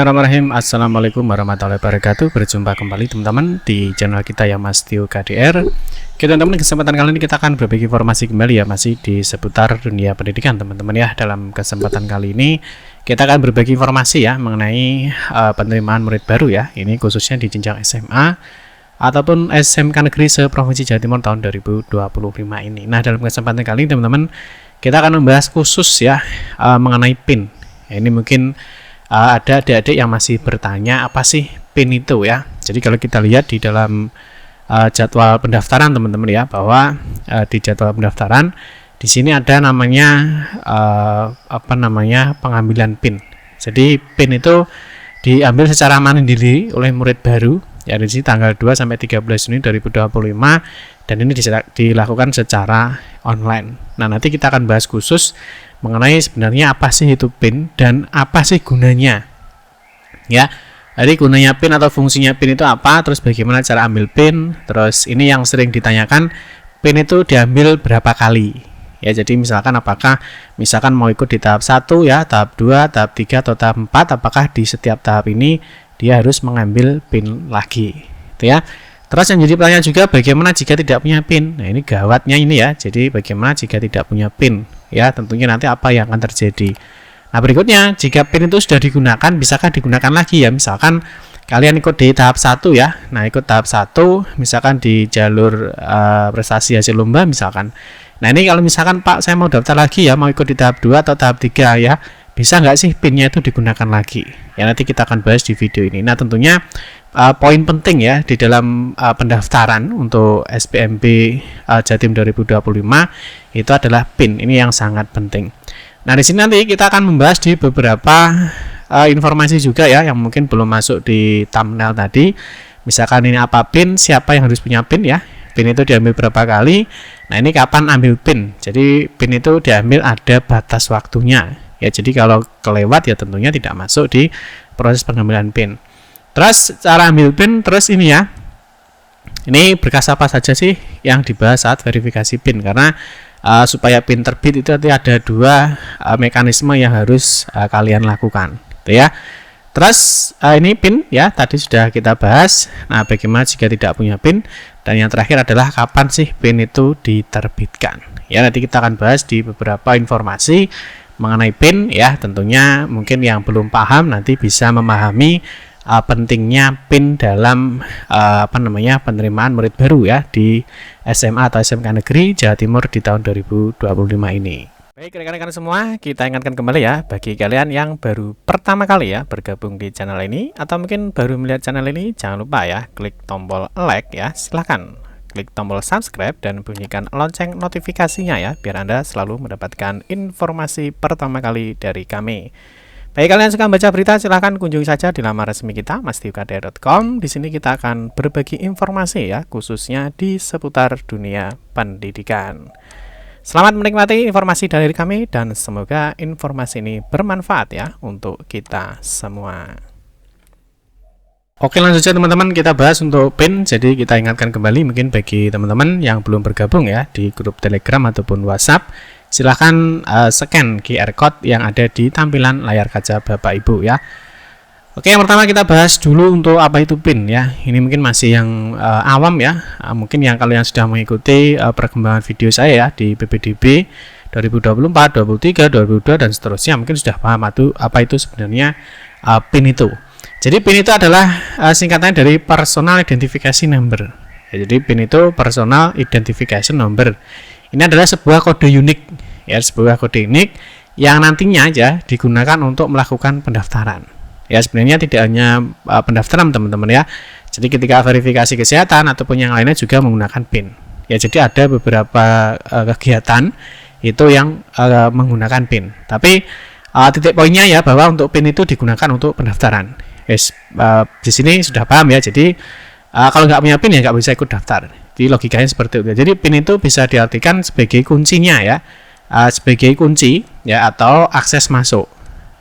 Bismillahirrahmanirrahim. Assalamualaikum warahmatullahi wabarakatuh. Berjumpa kembali teman-teman di channel kita ya, Mas Tio KDR. Oke teman-teman, kesempatan kali ini kita akan berbagi informasi kembali ya, masih di seputar dunia pendidikan teman-teman ya. Dalam kesempatan kali ini kita akan berbagi informasi ya mengenai penerimaan murid baru ya. Ini khususnya di jenjang SMA ataupun SMK Negeri se-Provinsi Jawa Timur tahun 2025 ini. Nah, dalam kesempatan kali ini teman-teman kita akan membahas khusus ya mengenai PIN. Ya, ini mungkin ada adik-adik yang masih bertanya apa sih PIN itu ya. Jadi kalau kita lihat di dalam jadwal pendaftaran teman-teman ya, bahwa di jadwal pendaftaran di sini ada namanya pengambilan PIN. Jadi PIN itu diambil secara mandiri oleh murid baru ya, di sini tanggal 2 sampai 13 Juni 2025, dan ini dilakukan secara online. Nah, nanti kita akan bahas khusus mengenai sebenarnya apa sih itu PIN dan apa sih gunanya ya. Jadi gunanya PIN atau fungsinya PIN itu apa, terus bagaimana cara ambil PIN, terus ini yang sering ditanyakan, PIN itu diambil berapa kali ya. Jadi misalkan apakah mau ikut di tahap 1 ya, tahap 2, tahap 3 atau tahap 4, apakah di setiap tahap ini dia harus mengambil PIN lagi itu ya. Terus yang jadi pertanyaan juga, bagaimana jika tidak punya PIN? Nah, ini gawatnya ini ya. Jadi bagaimana jika tidak punya PIN? Ya, tentunya nanti apa yang akan terjadi. Nah, berikutnya, jika PIN itu sudah digunakan, bisakah digunakan lagi ya? Misalkan kalian ikut di tahap 1 ya. Nah, ikut tahap 1 misalkan di jalur prestasi hasil lomba misalkan. Nah, ini kalau misalkan Pak, saya mau daftar lagi ya, mau ikut di tahap 2 atau tahap 3 ya. Bisa nggak sih PIN-nya itu digunakan lagi? Ya, nanti kita akan bahas di video ini. Nah, tentunya poin penting ya di dalam pendaftaran untuk SBMP Jatim 2025 itu adalah PIN. Ini yang sangat penting. Nah, di sini nanti kita akan membahas di beberapa informasi juga ya yang mungkin belum masuk di thumbnail tadi. Misalkan ini apa PIN, siapa yang harus punya PIN ya. PIN itu diambil berapa kali. Nah, ini kapan ambil PIN. Jadi PIN itu diambil ada batas waktunya. Ya, jadi kalau kelewat ya tentunya tidak masuk di proses pengambilan PIN. Terus cara ambil PIN, terus ini ya. Ini berkas apa saja sih yang dibahas saat verifikasi PIN, karena supaya PIN terbit itu nanti ada dua mekanisme yang harus kalian lakukan, gitu ya. Terus ini PIN ya, tadi sudah kita bahas. Nah, bagaimana jika tidak punya PIN, dan yang terakhir adalah kapan sih PIN itu diterbitkan. Ya, nanti kita akan bahas di beberapa informasi mengenai PIN ya. Tentunya mungkin yang belum paham nanti bisa memahami pentingnya PIN dalam penerimaan murid baru ya di SMA atau SMK Negeri Jawa Timur di tahun 2025 ini. Baik rekan-rekan semua, kita ingatkan kembali ya, bagi kalian yang baru pertama kali ya bergabung di channel ini atau mungkin baru melihat channel ini, jangan lupa ya klik tombol like ya, silahkan klik tombol subscribe dan bunyikan lonceng notifikasinya ya, biar Anda selalu mendapatkan informasi pertama kali dari kami. Bagi kalian yang suka baca berita, silahkan kunjungi saja di laman resmi kita, mastiukdr.com. Di sini kita akan berbagi informasi ya, khususnya di seputar dunia pendidikan. Selamat menikmati informasi dari kami dan semoga informasi ini bermanfaat ya untuk kita semua. Oke, langsung saja teman-teman kita bahas untuk PIN. Jadi kita ingatkan kembali mungkin bagi teman-teman yang belum bergabung ya di grup Telegram ataupun WhatsApp, silahkan scan QR Code yang ada di tampilan layar kaca Bapak Ibu ya. Oke, yang pertama kita bahas dulu untuk apa itu PIN ya. Ini mungkin masih yang awam ya. Mungkin yang kalian sudah mengikuti perkembangan video saya ya di PPDB 2024, 2023, 2022 dan seterusnya, mungkin sudah paham apa itu sebenarnya PIN itu. Jadi PIN itu adalah singkatan dari Personal Identification Number. Ya, jadi PIN itu Personal Identification Number. Ini adalah sebuah kode unik ya, sebuah kode unik yang nantinya aja digunakan untuk melakukan pendaftaran. Ya, sebenarnya tidak hanya pendaftaran teman-teman ya. Jadi ketika verifikasi kesehatan ataupun yang lainnya juga menggunakan PIN. Ya, jadi ada beberapa kegiatan itu yang menggunakan PIN. Tapi titik poinnya ya bahwa untuk PIN itu digunakan untuk pendaftaran. Yes, di sini sudah paham ya. Jadi kalau nggak punya PIN ya nggak bisa ikut daftar. Jadi logikanya seperti itu. Jadi PIN itu bisa diartikan sebagai kuncinya ya, sebagai kunci ya atau akses masuk.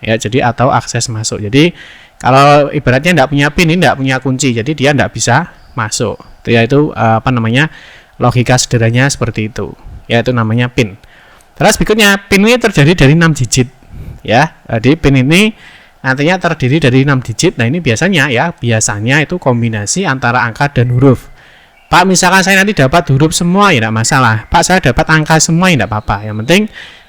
Ya, jadi atau akses masuk. Jadi kalau ibaratnya nggak punya PIN, ini nggak punya kunci, jadi dia nggak bisa masuk. Itu logika sederhananya seperti itu. Ya, itu namanya PIN. Terus berikutnya PIN ini terjadi dari 6 digit. Ya, jadi PIN ini nantinya terdiri dari 6 digit. Nah, ini biasanya itu kombinasi antara angka dan huruf. Pak, misalkan saya nanti dapat huruf semua, ya tidak masalah. Pak, saya dapat angka semua, ya tidak apa-apa. Yang penting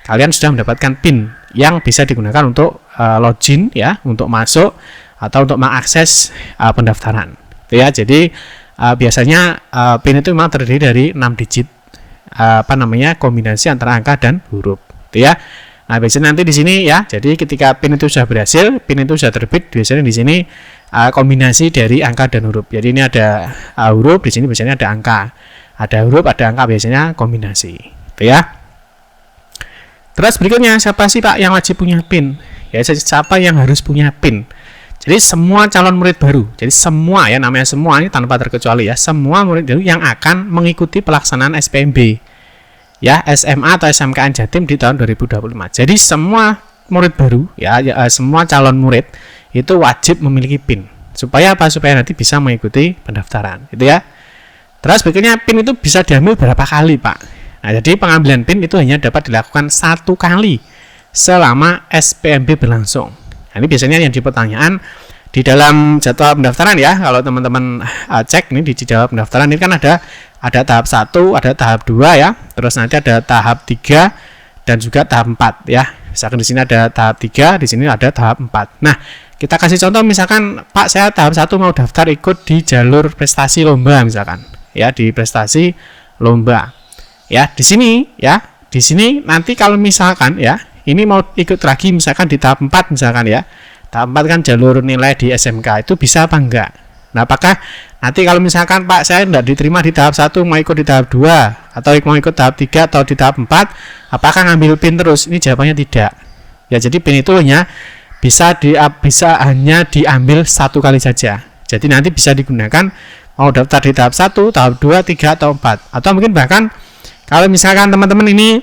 kalian sudah mendapatkan PIN yang bisa digunakan untuk login, ya, untuk masuk atau untuk mengakses pendaftaran. Itu ya. Jadi biasanya PIN itu memang terdiri dari 6 digit kombinasi antara angka dan huruf. Itu ya. Nah, biasanya nanti di sini ya. Jadi ketika PIN itu sudah berhasil, PIN itu sudah terbit, biasanya di sini kombinasi dari angka dan huruf. Jadi ini ada huruf, di sini biasanya ada angka. Ada huruf, ada angka, biasanya kombinasi. Itu ya. Terus berikutnya, siapa sih Pak yang wajib punya PIN? Ya, siapa yang harus punya PIN? Jadi semua calon murid baru. Jadi semua ya, namanya semua ini tanpa terkecuali ya, semua murid baru yang akan mengikuti pelaksanaan SPMB. Ya, SMA atau SMKN Jatim di tahun 2025. Jadi semua murid baru ya, semua calon murid itu wajib memiliki PIN. Supaya apa? Supaya nanti bisa mengikuti pendaftaran, gitu ya. Terus berikutnya, PIN itu bisa diambil berapa kali, Pak? Nah, jadi pengambilan PIN itu hanya dapat dilakukan 1 kali selama SPMB berlangsung. Nah, ini biasanya yang dipertanyaan di dalam jadwal pendaftaran ya. Kalau teman-teman cek ini di jadwal pendaftaran ini kan ada tahap 1, ada tahap 2 ya. Terus nanti ada tahap 3 dan juga tahap 4 ya. Misalkan di sini ada tahap 3, di sini ada tahap 4. Nah, kita kasih contoh misalkan Pak, saya tahap 1 mau daftar ikut di jalur prestasi lomba misalkan. Ya, di prestasi lomba. Ya, di sini nanti kalau misalkan ya, ini mau ikut lagi misalkan di tahap 4 misalkan ya. Tahap 4 kan jalur nilai di SMK, itu bisa apa enggak? Nah, apakah nanti kalau misalkan Pak saya tidak diterima di tahap 1 mau ikut di tahap 2 atau mau ikut tahap 3 atau di tahap 4, apakah ngambil PIN terus? Ini jawabannya tidak. Ya, jadi PIN itu hanya bisa hanya diambil 1 kali saja. Jadi nanti bisa digunakan mau daftar di tahap 1, tahap 2, 3 atau 4. Atau mungkin bahkan kalau misalkan teman-teman ini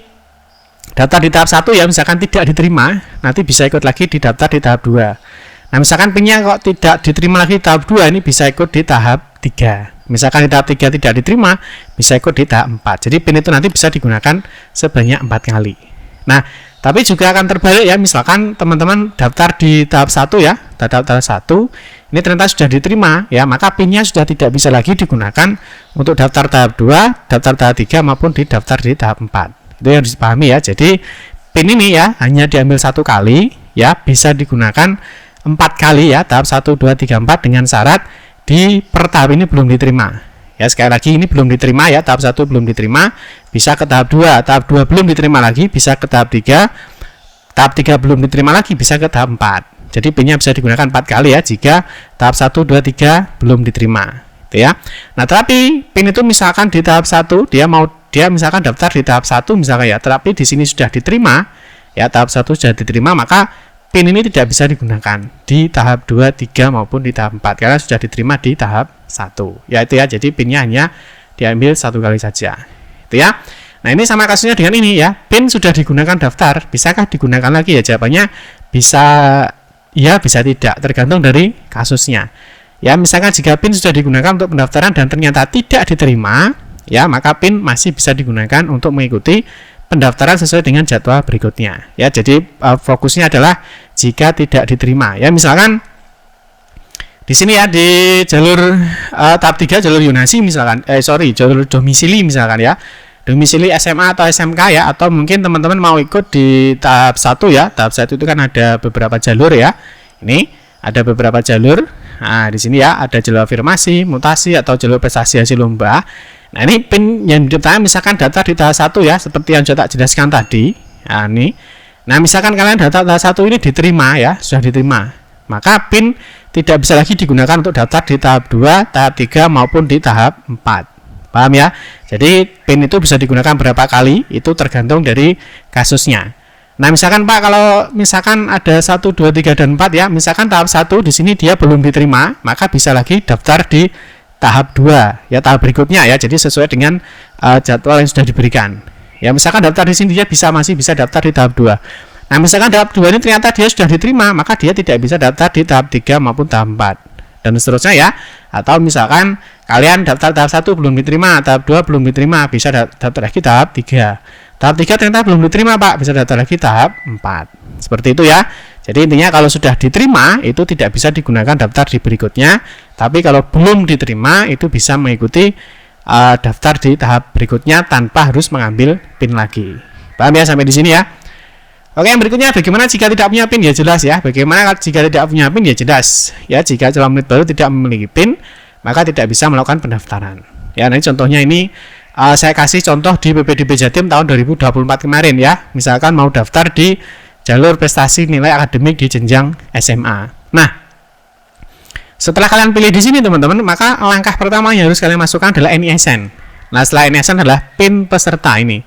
daftar di tahap 1 ya, misalkan tidak diterima, nanti bisa ikut lagi di daftar di tahap 2. Nah, misalkan PIN-nya kok tidak diterima lagi di tahap 2, ini bisa ikut di tahap 3. Misalkan di tahap 3 tidak diterima, bisa ikut di tahap 4. Jadi PIN itu nanti bisa digunakan sebanyak 4 kali. Nah, tapi juga akan terbalik ya, misalkan teman-teman daftar di tahap 1 ya, tahap 1 ini ternyata sudah diterima ya, maka PIN-nya sudah tidak bisa lagi digunakan untuk daftar tahap 2, daftar tahap 3 maupun di daftar di tahap 4. Itu yang dipahami ya. Jadi PIN ini ya hanya diambil 1 kali ya, bisa digunakan 4 kali ya, tahap 1, 2, 3, 4 dengan syarat di per tahap ini belum diterima. Ya, sekali lagi ini belum diterima ya, tahap 1 belum diterima, bisa ke tahap 2, tahap 2 belum diterima lagi, bisa ke tahap 3, tahap 3 belum diterima lagi, bisa ke tahap 4. Jadi PIN-nya bisa digunakan 4 kali ya, jika tahap 1, 2, 3 belum diterima. Itu ya. Nah, tetapi PIN itu misalkan di tahap 1, dia misalkan daftar di tahap 1 misalkan ya, tetapi di sini sudah diterima, ya tahap 1 sudah diterima, maka PIN ini tidak bisa digunakan di tahap 2, 3 maupun di tahap 4 karena sudah diterima di tahap 1. Ya itu ya, jadi PIN-nya hanya diambil 1 kali saja. Itu ya. Nah, ini sama kasusnya dengan ini ya. PIN sudah digunakan daftar, bisakah digunakan lagi ya? Jawabannya bisa ya, bisa tidak, tergantung dari kasusnya. Ya, misalkan jika PIN sudah digunakan untuk pendaftaran dan ternyata tidak diterima, ya maka PIN masih bisa digunakan untuk mengikuti pendaftaran sesuai dengan jadwal berikutnya. Ya, jadi fokusnya adalah jika tidak diterima. Ya, misalkan di sini ya di jalur tahap 3 jalur yonasi misalkan, jalur domisili misalkan ya. Domisili SMA atau SMK ya, atau mungkin teman-teman mau ikut di tahap 1 ya. Tahap 1 itu kan ada beberapa jalur ya. Ini ada beberapa jalur. Nah, di sini ya ada jalur afirmasi, mutasi atau jalur prestasi hasil lomba. Nah, ini PIN yang ditanya misalkan daftar di tahap 1 ya, seperti yang sudah tak jelaskan tadi. Nah, ini. Nah, misalkan kalian daftar tahap 1 ini diterima ya, sudah diterima. Maka PIN tidak bisa lagi digunakan untuk daftar di tahap 2, tahap 3 maupun di tahap 4. Paham ya? Jadi PIN itu bisa digunakan berapa kali, itu tergantung dari kasusnya. Nah, misalkan Pak, kalau misalkan ada 1, 2, 3 dan 4 ya, misalkan tahap 1 di sini dia belum diterima, maka bisa lagi daftar di tahap 2 ya, tahap berikutnya ya. Jadi sesuai dengan jadwal yang sudah diberikan. Ya, misalkan daftar di sini dia masih bisa daftar di tahap 2. Nah, misalkan tahap 2 ini ternyata dia sudah diterima, maka dia tidak bisa daftar di tahap 3 maupun tahap 4 dan seterusnya ya. Atau misalkan kalian daftar tahap 1 belum diterima, tahap 2 belum diterima, bisa daftar lagi tahap 3. Tahap 3 ternyata belum diterima Pak, bisa daftar lagi tahap 4. Seperti itu ya. Jadi intinya kalau sudah diterima itu tidak bisa digunakan daftar di berikutnya, tapi kalau belum diterima itu bisa mengikuti daftar di tahap berikutnya tanpa harus mengambil PIN lagi. Paham ya sampai di sini ya? Oke, yang berikutnya bagaimana jika tidak punya PIN, ya jelas ya. Bagaimana jika tidak punya PIN, ya jelas. Ya, jika calon murid baru tidak memiliki PIN, maka tidak bisa melakukan pendaftaran. Ya, nanti contohnya ini saya kasih contoh di PPDB Jatim tahun 2024 kemarin ya. Misalkan mau daftar di jalur prestasi nilai akademik di jenjang SMA. Nah, setelah kalian pilih di sini teman-teman, maka langkah pertama yang harus kalian masukkan adalah NISN. Nah, setelah NISN adalah PIN peserta, ini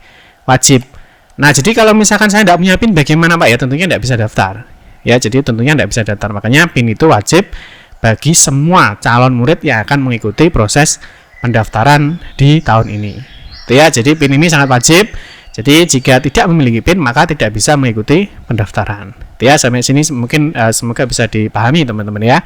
wajib. Nah, jadi kalau misalkan saya tidak punya PIN, bagaimana Pak? Ya tentunya tidak bisa daftar. Ya, jadi tentunya tidak bisa daftar. Makanya PIN itu wajib bagi semua calon murid yang akan mengikuti proses pendaftaran di tahun ini. Ya, jadi PIN ini sangat wajib. Jadi jika tidak memiliki PIN maka tidak bisa mengikuti pendaftaran. Ya, sampai sini mungkin semoga bisa dipahami teman-teman ya.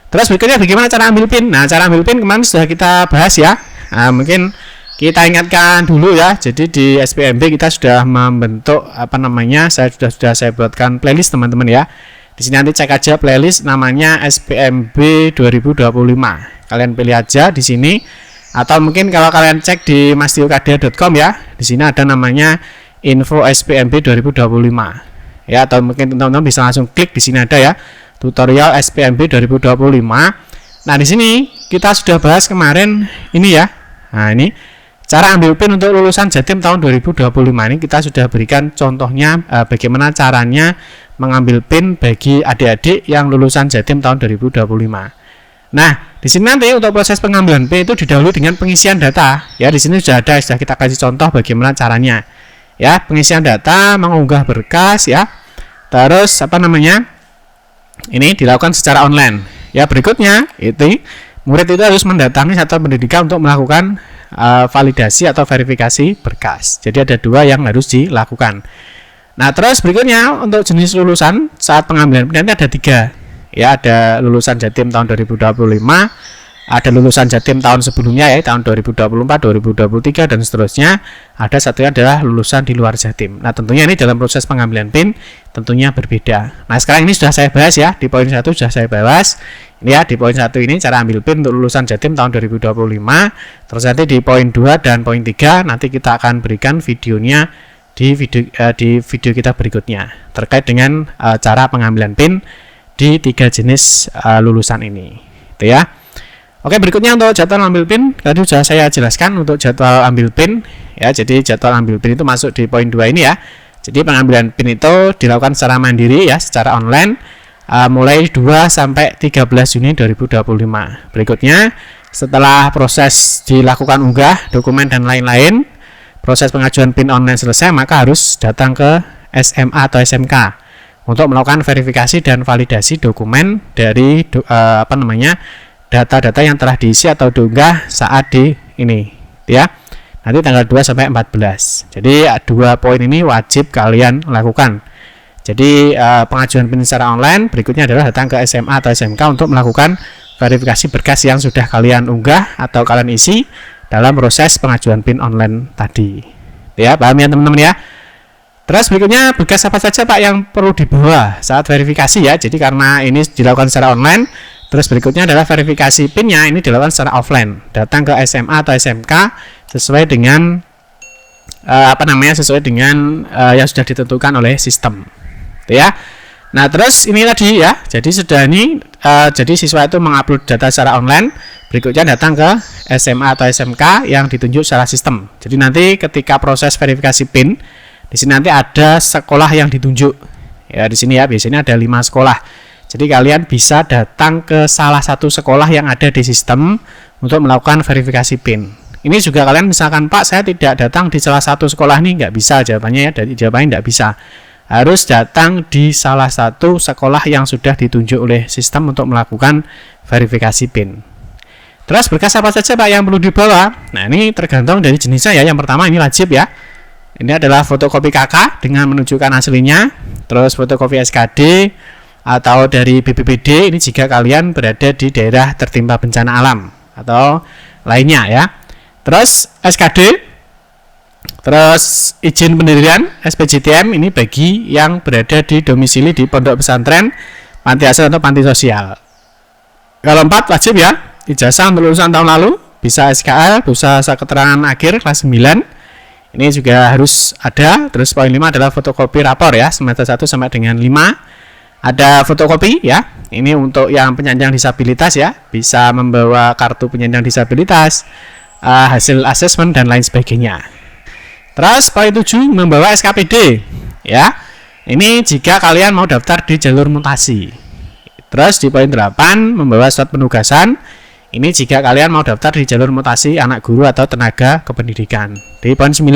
Terus berikutnya bagaimana cara ambil PIN? Nah, cara ambil PIN kemarin sudah kita bahas ya. Nah, mungkin kita ingatkan dulu ya. Jadi di SPMB kita sudah membentuk sudah saya buatkan playlist teman-teman ya. Di sini nanti cek aja playlist namanya SPMB 2025. Kalian pilih aja di sini. Atau mungkin kalau kalian cek di masdiokadia.com ya, di sini ada namanya info SPMB 2025 ya, atau mungkin teman-teman bisa langsung klik di sini ada ya tutorial SPMB 2025. Nah, di sini kita sudah bahas kemarin ini ya. Nah, ini cara ambil PIN untuk lulusan Jatim tahun 2025 ini kita sudah berikan contohnya bagaimana caranya mengambil PIN bagi adik-adik yang lulusan Jatim tahun 2025. Nah, di sini nanti untuk proses pengambilan PIN itu didahului dengan pengisian data. Ya, di sini sudah kita kasih contoh bagaimana caranya. Ya, pengisian data, mengunggah berkas ya. Terus ini dilakukan secara online. Ya, berikutnya itu murid itu harus mendatangi satuan pendidikan untuk melakukan validasi atau verifikasi berkas. Jadi ada dua yang harus dilakukan. Nah, terus berikutnya untuk jenis lulusan saat pengambilan PIN nanti ada 3. Ya, ada lulusan Jatim tahun 2025, ada lulusan Jatim tahun sebelumnya ya, tahun 2024, 2023 dan seterusnya. Ada satunya adalah lulusan di luar Jatim. Nah, tentunya ini dalam proses pengambilan PIN tentunya berbeda. Nah, sekarang ini sudah saya bahas ya, di poin 1 sudah saya bahas. Ini ya, di poin 1 ini cara ambil PIN untuk lulusan Jatim tahun 2025. Terus nanti di poin 2 dan poin 3 nanti kita akan berikan videonya di video kita berikutnya terkait dengan cara pengambilan PIN di 3 jenis lulusan ini, gitu ya. Oke, berikutnya untuk jadwal ambil PIN tadi sudah saya jelaskan untuk jadwal ambil PIN ya. Jadi jadwal ambil PIN itu masuk di poin 2 ini ya. Jadi pengambilan PIN itu dilakukan secara mandiri ya, secara online mulai 2 sampai 13 Juni 2025. Berikutnya setelah proses dilakukan unggah dokumen dan lain-lain, proses pengajuan PIN online selesai, maka harus datang ke SMA atau SMK untuk melakukan verifikasi dan validasi dokumen dari data-data yang telah diisi atau diunggah saat di ini ya. Nanti tanggal 2 sampai 14. Jadi 2 poin ini wajib kalian lakukan. Jadi pengajuan PIN secara online, berikutnya adalah datang ke SMA atau SMK untuk melakukan verifikasi berkas yang sudah kalian unggah atau kalian isi dalam proses pengajuan PIN online tadi. Ya, paham ya teman-teman ya? Terus berikutnya berkas apa saja Pak yang perlu dibawa saat verifikasi ya. Jadi karena ini dilakukan secara online, terus berikutnya adalah verifikasi PIN-nya ini dilakukan secara offline. Datang ke SMA atau SMK sesuai dengan sesuai dengan yang sudah ditentukan oleh sistem. Gitu ya. Nah, terus ini tadi ya. Jadi sudah ini jadi siswa itu mengupload data secara online, berikutnya datang ke SMA atau SMK yang ditunjuk secara sistem. Jadi nanti ketika proses verifikasi PIN di sini nanti ada sekolah yang ditunjuk. Ya, di sini ya biasanya ada 5 sekolah. Jadi kalian bisa datang ke salah satu sekolah yang ada di sistem untuk melakukan verifikasi PIN. Ini juga kalian misalkan Pak saya tidak datang di salah satu sekolah ini, nggak bisa jawabannya ya, dari jawabannya nggak bisa. Harus datang di salah satu sekolah yang sudah ditunjuk oleh sistem untuk melakukan verifikasi PIN. Terus berkas apa saja Pak yang perlu dibawa? Nah, ini tergantung dari jenisnya ya. Yang pertama ini wajib ya. Ini adalah fotokopi KK dengan menunjukkan aslinya, terus fotokopi SKD atau dari BPBD ini jika kalian berada di daerah tertimpa bencana alam atau lainnya ya. Terus SKD Terus izin pendirian SPJTM ini bagi yang berada di domisili di pondok pesantren, panti asuhan atau panti sosial. Kalau 4 wajib ya, ijazah untuk lulusan tahun lalu, bisa SKL, bisa keterangan akhir kelas 9. Ini juga harus ada. Terus poin 5 adalah fotokopi rapor ya, semester 1 sampai dengan 5. Ada fotokopi ya. Ini untuk yang penyandang disabilitas ya, bisa membawa kartu penyandang disabilitas, hasil asesmen dan lain sebagainya. Terus poin 7 membawa SKPD ya. Ini jika kalian mau daftar di jalur mutasi. Terus di poin 8 membawa surat penugasan. Ini jika kalian mau daftar di jalur mutasi anak guru atau tenaga kependidikan. Di poin 9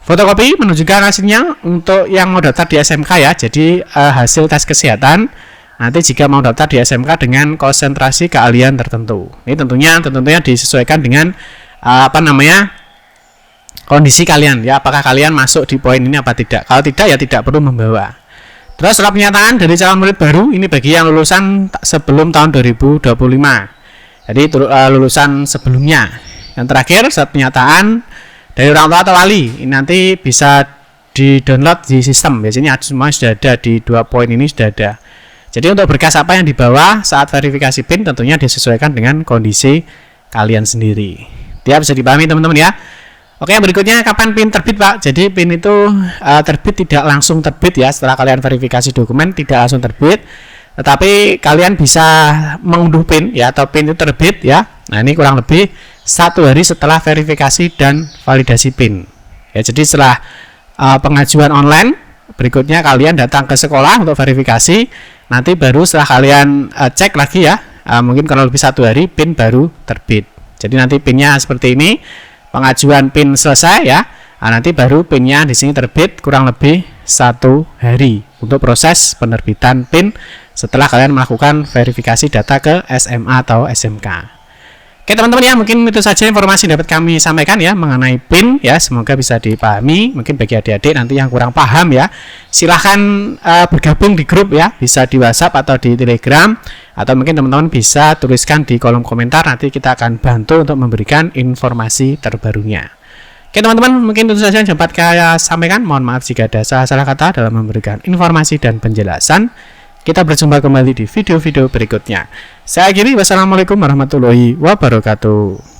fotokopi menunjukkan hasilnya untuk yang mau daftar di SMK ya. Jadi hasil tes kesehatan nanti jika mau daftar di SMK dengan konsentrasi keahlian tertentu. Ini tentunya disesuaikan dengan kondisi kalian ya, apakah kalian masuk di poin ini apa tidak. Kalau tidak ya tidak perlu membawa. Terus surat pernyataan dari calon murid baru ini bagi yang lulusan sebelum tahun 2025. Jadi lulusan sebelumnya. Yang terakhir surat pernyataan dari orang tua atau wali. Ini nanti bisa di-download di sistem. Biasanya semua sudah ada di 2 poin ini sudah ada. Jadi untuk berkas apa yang dibawa saat verifikasi PIN tentunya disesuaikan dengan kondisi kalian sendiri. Dia bisa dipahami teman-teman ya. Oke, berikutnya kapan PIN terbit Pak? Jadi PIN itu terbit tidak langsung terbit ya, setelah kalian verifikasi dokumen tidak langsung terbit, tetapi kalian bisa mengunduh PIN ya, atau PIN itu terbit ya. Nah ini kurang lebih 1 hari setelah verifikasi dan validasi PIN ya. Jadi setelah pengajuan online, berikutnya kalian datang ke sekolah untuk verifikasi, nanti baru setelah kalian cek lagi ya, mungkin kalau lebih 1 hari PIN baru terbit. Jadi nanti PIN-nya seperti ini. Pengajuan PIN selesai ya, nanti baru PIN-nya di sini terbit kurang lebih 1 hari untuk proses penerbitan PIN setelah kalian melakukan verifikasi data ke SMA atau SMK. Oke teman-teman ya, mungkin itu saja informasi yang dapat kami sampaikan ya mengenai PIN ya, semoga bisa dipahami. Mungkin bagi adik-adik nanti yang kurang paham ya, silahkan bergabung di grup ya, bisa di WhatsApp atau di Telegram, atau mungkin teman-teman bisa tuliskan di kolom komentar, nanti kita akan bantu untuk memberikan informasi terbarunya. Oke teman-teman, mungkin itu saja yang dapat saya sampaikan. Mohon maaf jika ada salah kata dalam memberikan informasi dan penjelasan. Kita berjumpa kembali di video-video berikutnya. Saya akhiri, wassalamualaikum warahmatullahi wabarakatuh.